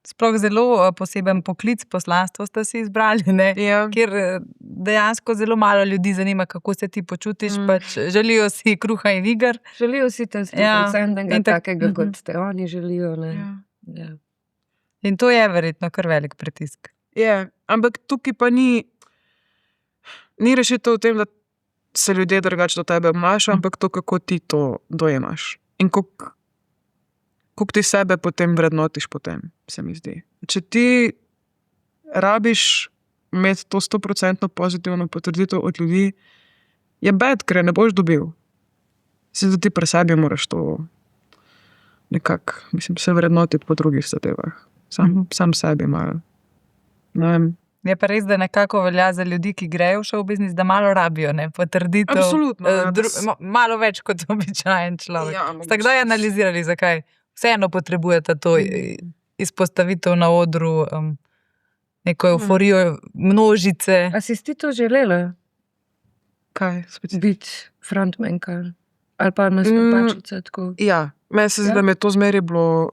Sploh zelo poseben poklic, poslanstvo ste si izbrali, ne? Ja. Kjer dejansko zelo malo ljudi zanima, kako se ti počutiš, pač želijo si kruha in iger. Želijo si te 100% in takega, kot te oni želijo, ne. Ja. In to je verjetno kar velik pritisk. Je, ampak tukaj pa ni rešitev v tem, da se ljudje drugače do tebe obnašajo, ampak to, kako ti to dojemaš. In koliko ti sebe potem vrednotiš potem, se mi zdi. Če ti rabiš imeti to 100% pozitivno potrditev od ljudi, je bad, ker ne boš dobil. Se ti pri sebi moraš to nekako, se vrednotiti po drugih zadevah. Sam sebi malo. Ne vem. Je pa res, da nekako velja za ljudi, ki grejo v show business, da malo rabijo, ne, potrditev. Absolutno. Malo več kot običajen človek. Ja, Ste kdaj analizirali, zakaj vseeno potrebujete to izpostavitev na odru, neko euforijo množice? A si ti to želela? Kaj? Biti frontmanka? Ali pa nastopačica tako? Ja, meni se zdi, da me to zmeri bilo...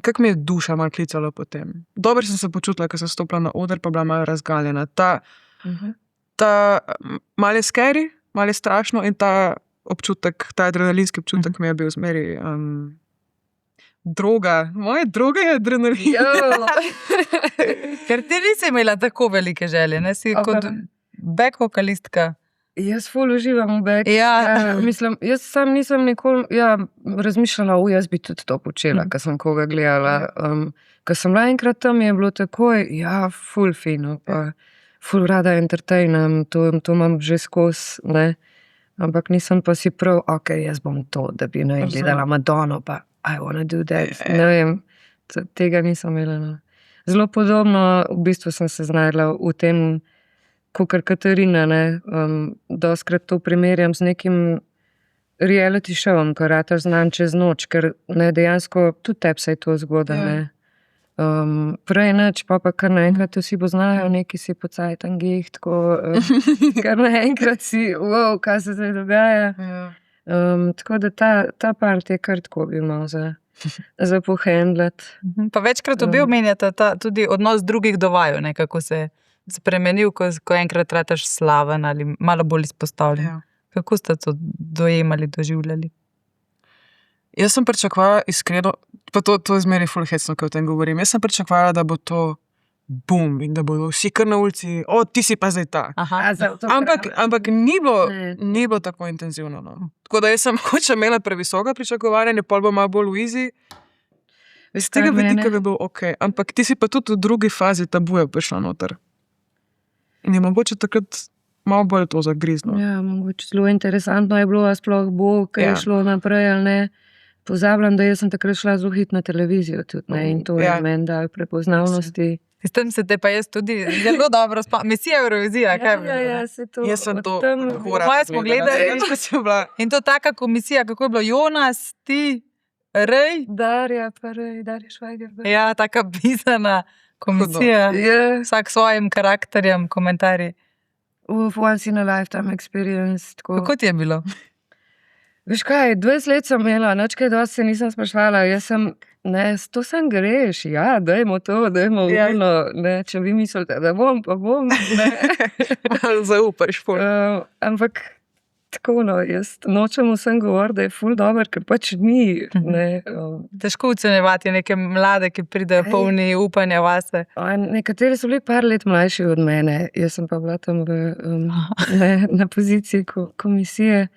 Kako mi je duša malo klicala potem. Dobro sem se počutila, ko sem stopila na oder, pa bila malo razgaljena. Ta malo je scary, malo je strašno in ta občutek, ta adrenalinski občutek mi je bil zmeri droga. Moja droga je adrenalin. Ker ti nisi imela tako velike želje, ne? Si kot back vokalistka. Jaz ful uživam v back. Ja. Mislim, jaz sam nisem nikoli razmišljala, jaz bi tudi to počela, ko sem koga gledala. Ko sem bila enkrat tam, je bilo takoj, ful fino, pa ful rada entertainam, to imam že skozi, ne. Ampak nisem pa si prav, jaz bom to, da bi gledala Madonno, pa I wanna do that. Ne vem, tega nisem imela. No. Zelo podobno, v bistvu sem se znašla v tem, kakor Katarina, ne, dostkrat to primerjam z nekim reality showom, ko rataš znan čez noč, ker ne, dejansko tudi tebi se je to zgodilo, ne. Prej nič, pa kar naenkrat vsi poznajo, neki si po cajtangih, tako, kar naenkrat si, kaj se zdaj dogaja. Tako da ta part je kar tako bi imel za pohendlat. Pa večkrat obi omenjata tudi odnos drugih do vaju, ne, kako se spremenil, ko enkrat rataš slaven ali malo bolj izpostavljen. Ja. Kako ste to dojemali, doživljali? Jaz sem pričakovala iskreno, pa to je zmeri ful hecno, ko o tem govorim. Jaz sem pričakovala, da bo to bum in da bodo vsi kar na ulici, ti si pa zdaj ta. Ampak ni bilo tako intenzivno. No. Tako da jaz sem hoče imela previsoka pričakovanja, pol bo malo bolj v easy. Z tega vidika bi bil okej. Ampak ti si pa tudi v drugi fazi tabuja prišla noter. In je mogoče takrat malo bolj to zagrizno. Ja, mogoče zelo interesantno je bilo, a sploh bo, kaj je šlo naprej ali ne. Pozabljam, da jaz sem takrat šla zelo hit na televizijo tudi, ne, in to je meni dal prepoznavnosti. S tem se te pa jaz tudi zelo dobro spomnim. Misija Eurovizija, kaj bi? Se to. Jaz sem to Moje smo gledali. In to taka komisija, kako je bilo Jonas, ti, Rej? Darja Švajger. Ja, taka pisana komisija. Vsak svojim karakterjem, komentarji. Once in a lifetime experience. Tako. Kako ti je bilo? Veš kaj, 20 let sem imela, nič kaj dosti se nisem sprašvala, to sem greš, dajmo to, dajmo ono, ne, če vi mislite, da bom, pa bom, ne. Zaupaš, ampak tako, no, jaz nočem vsem govoriti, da je ful dober, ker pač ni. Ne, Težko ocenjevati neke mlade, ki pridejo polni upanja vase. Nekateri so bili par let mlajši od mene, jaz sem pa bila tam na poziciji komisije.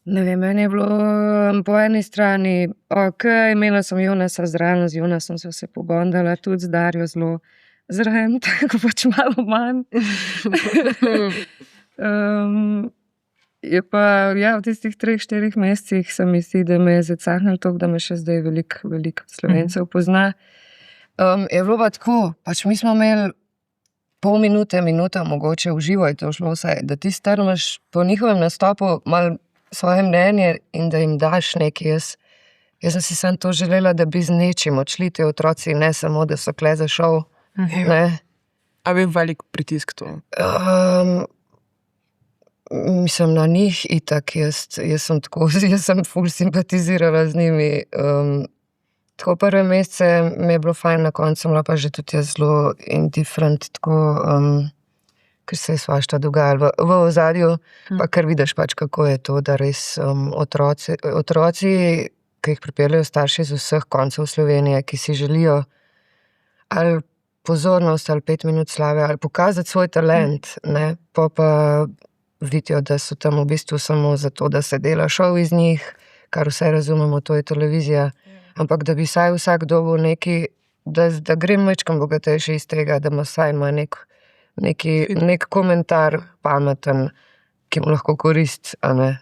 Ne vem, meni je bilo po eni strani, imela sem Jonasa zraven, z Jonasom sem se pobondala, tudi z Darjo zelo zraven, tako pač malo manj. Je pa, ja, v tistih 3-4 mesecih se mi zdi, da me je zacahnilo toliko, da me še zdaj veliko Slovencev pozna. Je bilo pa tako, pač mi smo imeli pol minute, minuto, mogoče v živo je to šlo vsaj, da ti strmaš po njihovem nastopu malo svoje mnenje in da jim daš nekaj. Jaz sem si samo to želela, da bi z nečim odšli ti otroci, ne samo, da so kle za šov. A bi velik pritisk to? Mislim, na njih itak, jaz sem ful simpatizirala z njimi. Tako prve mesece mi je bilo fajn, na koncu sem bila pa že tudi jaz zelo indifferent, tako, ker se je svašta dogajalo v ozadju, pa ker vidiš pač, kako je to, da res otroci, ki jih pripeljejo starši z vseh koncev Slovenije, ki si želijo ali pozornost, ali 5 minut slave, ali pokazati svoj talent, ne, pa vidijo, da so tam v bistvu samo zato, da se dela šov iz njih, kar vse razumemo, to je televizija, ampak da bi vsaj vsak dobil neki, da grem večkam bogatejši iz tega, da ima vsaj nek komentar pameten, ki mu lahko korist, a ne.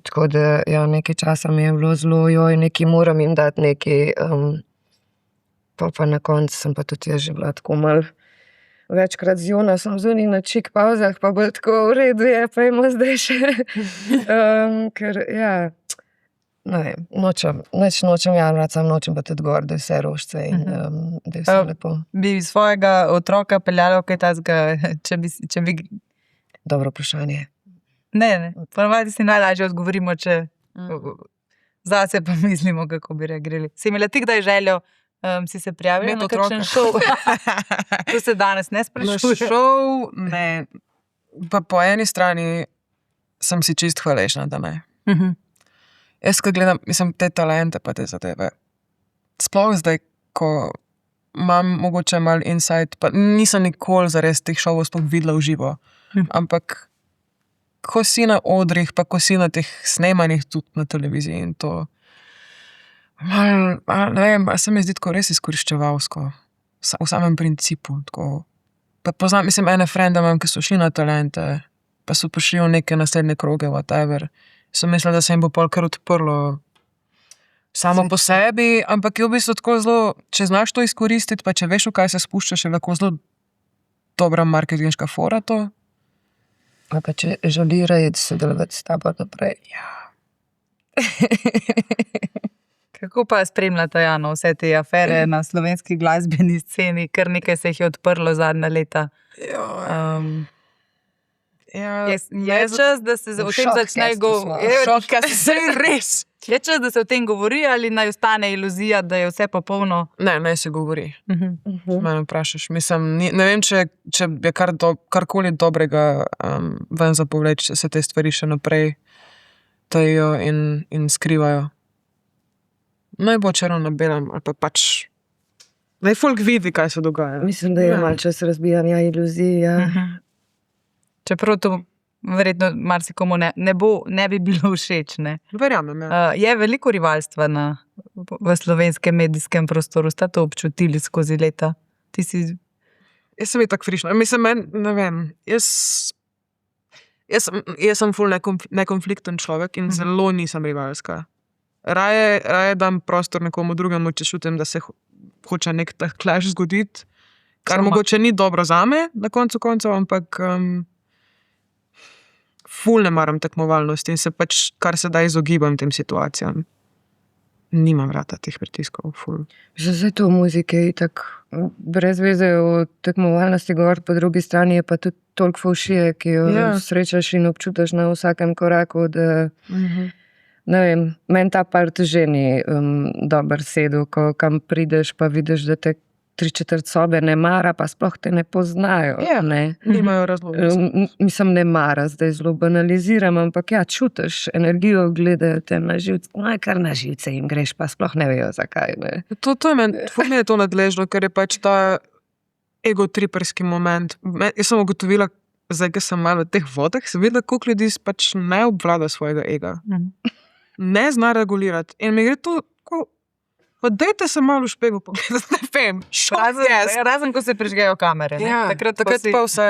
Tako da, ja, nekaj časa mi je bilo zelo, nekaj moram jim dati, nekaj, pa na koncu sem pa tudi jaz že bila tako malo večkrat z Jonasom zunaj na čik pavzah, pa bolj tako v redu je, pa imamo zdaj še. Ker, ja, ne vem, nočem jamrati, sam nočem pa tudi gor, da je vse rožce in da je vse lepo. Bi svojega otroka peljala v kaj tazga, če bi... Dobro vprašanje. Ne, ponavadi si najlažje odgovorimo, če zase pa mislimo, kako bi reagirali. Si imela ti kdaj željo, si se prijavila na kakšen šov? To se danes ne sprašuje. Na šov, ne. Pa po eni strani sem si čist hvaležna, da ne. Jaz, ko gledam, mislim, te talente pa te zadeve. Sploh zdaj, ko imam mogoče mal insight, pa nisem nikoli zares teh šovov sploh videla v živo. Ampak, ko si na odrih, pa ko si na teh snemanjih tudi na televiziji in to, ne vem, se mi zdi tako res izkoriščevalsko. V samem principu. Tako. Pa poznam, mislim, ene frende imam, ki so šli na talente, pa so prišli v neke naslednje kroge, whatever. Sem mislila, da se jim bo pol kar odprlo samo po sebi, ampak je v bistvu tako zelo, če znaš to izkoristiti, pa če veš, v kaj se spuščaš, je lahko zelo dobra marketinška fora to. A pa če želirajo sodelovati s tabo naprej. Ja. Kako pa spremljate, Jano, vse te afere na slovenski glasbeni sceni, kar nekaj se jih je odprlo zadnja leta? Je čas, da se o tem začne govoriti? Res! Je čas, da se o tem govori ali naj ostane iluzija, da je vse popolno? Ne se govori. Mene vprašaš. Mislim, ne vem, če je karkoli dobrega ven za povleči, se te stvari še naprej tajijo in skrivajo. Naj bo črno na belem, ali pa pač naj folk vidi, kaj se dogaja. Mislim, da je malo čas razbijanja iluzij, ja. Čeprav to verjetno marsikomu ne bi bilo všeč, ne? Verjamem, ja. Je veliko rivalstva v slovenskem medijskem prostoru, ste to občutili skozi leta? Jaz sem tako frišna. Mislim, ne vem, jaz sem ful nekonflikten človek in zelo nisem rivalska. Raje dam prostor nekomu drugemu, če čutim, da se hoče nek tak clash zgoditi, kar mogoče ni dobro zame na koncu koncev, ampak ful ne maram tekmovalnosti in se pač kar se da izogibam tem situacijam. Nimam rada teh pritiskov, ful. Zdaj to v muziki je tako brez veze o tekmovalnosti govor, po drugi strani je pa tudi toliko fovšije, ki jo srečaš in občutaš na vsakem koraku, da ne vem, meni ta part že ni dober sedel, ko kam prideš, pa vidiš, da te 3/4 sobe ne mara, pa sploh te ne poznajo. Ja, ne. nimajo razloga. Mislim, ne mara, zdaj zelo banaliziram, ampak ja, čutiš energijo, gledajo te na živce, kar na živce jim greš, pa sploh ne vejo, zakaj. Ne. To je meni je to nadležno, ker je pač ta egotriperski moment. Jaz sem ugotovila, zdaj, ko sem malo v teh vodah, sem videla, koliko ljudi pač ne obvlada svojega ega. Ne zna regulirati. In mi gre to, pa dajte se malo v špegu pogledati, ne vem. Razen, ko se prižgejo kamere. Ne? Ja, takrat pa vse.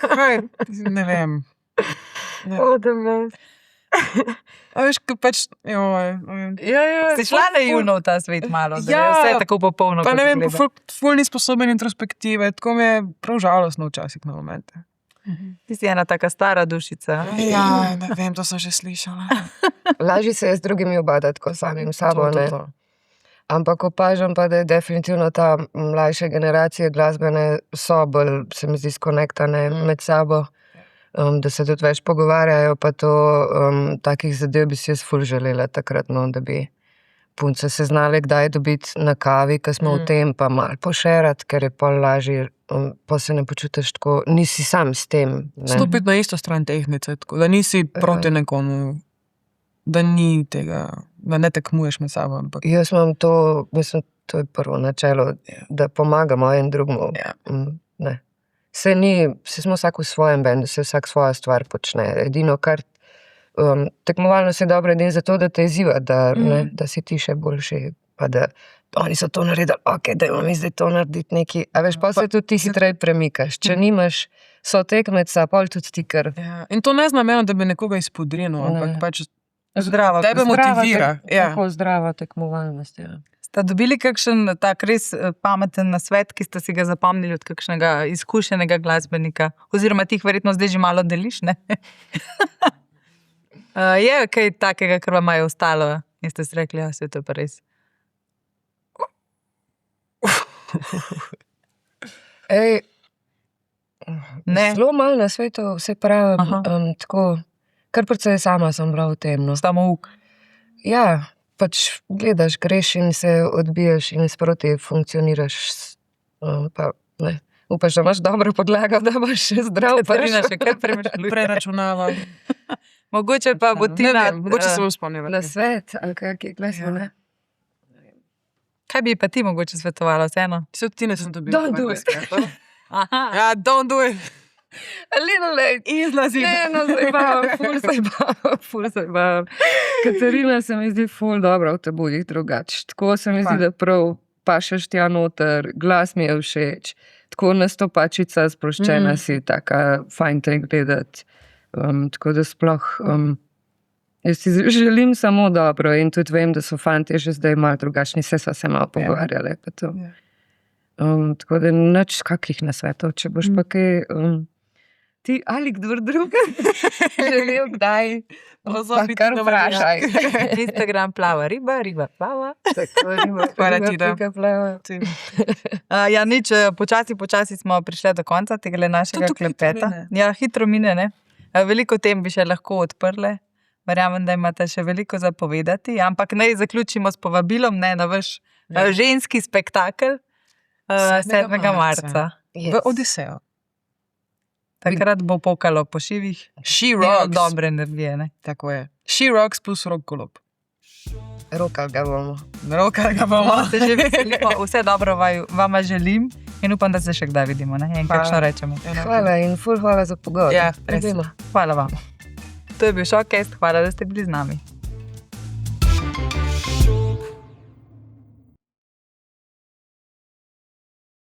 Kaj, ne vem. A veš, ko pač, Si šla naivno v ta svet malo, da je vse tako popolno. pa kot ne vem, izgleda. ful ni sposoben introspektive, tako mi je prav žalostno včasih na momente. Ti si ena taka stara dušica. Ja, ne vem, to sem že slišala. Lažje se je z drugimi ubadati, kot samim sabo. Ne. Ampak opažam pa, da je definitivno ta mlajše generacije glasbene so bolj, se mi zdi, skonektane med sabo, da se tudi več pogovarjajo, pa to takih zadev bi si jaz ful želela takrat, no, da bi punce se znale kdaj dobiti na kavi, ko smo v tem, pa malo pošerati, ker je pol lažje, pa se ne počutiš tako, nisi sam s tem. Ne. Stopiti na isto stran tehnice, tako, da nisi proti nekomu, da ni tega, da ne tekmuješ med sabo. Ampak. Jaz imam to, mislim, to je prvo načelo, da pomagamo en drugemu. Ne. Se smo vsak v svojem bendu, se vsak svojo stvar počne. Edino, kar tekmovalno se je dobro edin zato, da te izziva, da si ti še boljši, pa da oni so to naredili, ok, dajmo mi zdaj to narediti neki. A veš, pa se tudi ti hitreje premikaš. Če nimaš sotekmeca, pol tudi ti kar. Ja. In to ne znameno, da bi nekoga izpodrinil, ampak pač Zdrava. tebe motivira. Tako zdrava tekmovalnost, ja. Ste dobili kakšen tak res pameten nasvet, ki ste si ga zapomnili od kakšnega izkušenega glasbenika? Oziroma ti jih verjetno zdaj že malo deliš, ne? Je kaj takega, kar vam je ostalo in ste si rekli, ja, se to pa res. Ej, Ne. zelo malo na svetu, vse pravim, tako, kar precej sama sem bila v tem, no. Samo uk. Ja, pač gledaš, greš in se odbiješ in sproti funkcioniraš, pa ne. Upaš, da imaš dobro podlago, da boš še zdrav. Katarina še kar premišljuje. Preračunava. Mogoče pa bo Ne Tina... vem, mogoče se bom spomnila. Na svet, ali kak je glasno, ne? Kaj bi pa ti mogoče svetovala vseeno? Se od Tine sem dobila. Don't do it. Aha. Ja, don't do it. A little late. Izlazi. Ne, no, ful se bavam. Katarina se mi zdi ful dobro v tabujih drugač. Tako se mi zdi, da prav pašeš tja noter, glas mi je všeč. Tako nastopačica, sproščena si, taka fajn te gledati. Tako da sploh, jaz si želim samo dobro in tudi vem, da so fantje že zdaj malo drugačni, se malo pogovarjali. Pa to. Tako da nič kakih nasvetov, če boš pa kaj... Ti ali kdor drug želel kdaj, pa kar vprašaj. Instagram plava riba, riba plava. Tako, Hvala ti, da. plava. Ja, nič, počasi smo prišli do konca tega našega To tako hitro klepeta. mine. Ja, hitro mine, ne? Veliko tem bi še lahko odprle. Verjamem, da imate še veliko za povedati, ampak naj zaključimo s povabilom, ne, na vaš ženski spektakel 7. marca. V Odisejo. Takrat bo pokalo po šivih. She In rocks. dobre energije, ne? Tako je. She rocks plus rock golob. Roka ga bomo. Roka ga bomo. Se že veselimo, vse dobro vama želim in upam, da se še kdaj vidimo, ne? In kakšno rečemo. Hvala in ful hvala za pogovor. Ja, res. Obema. Hvala vam. To je bil Showcast, hvala, da ste bili z nami.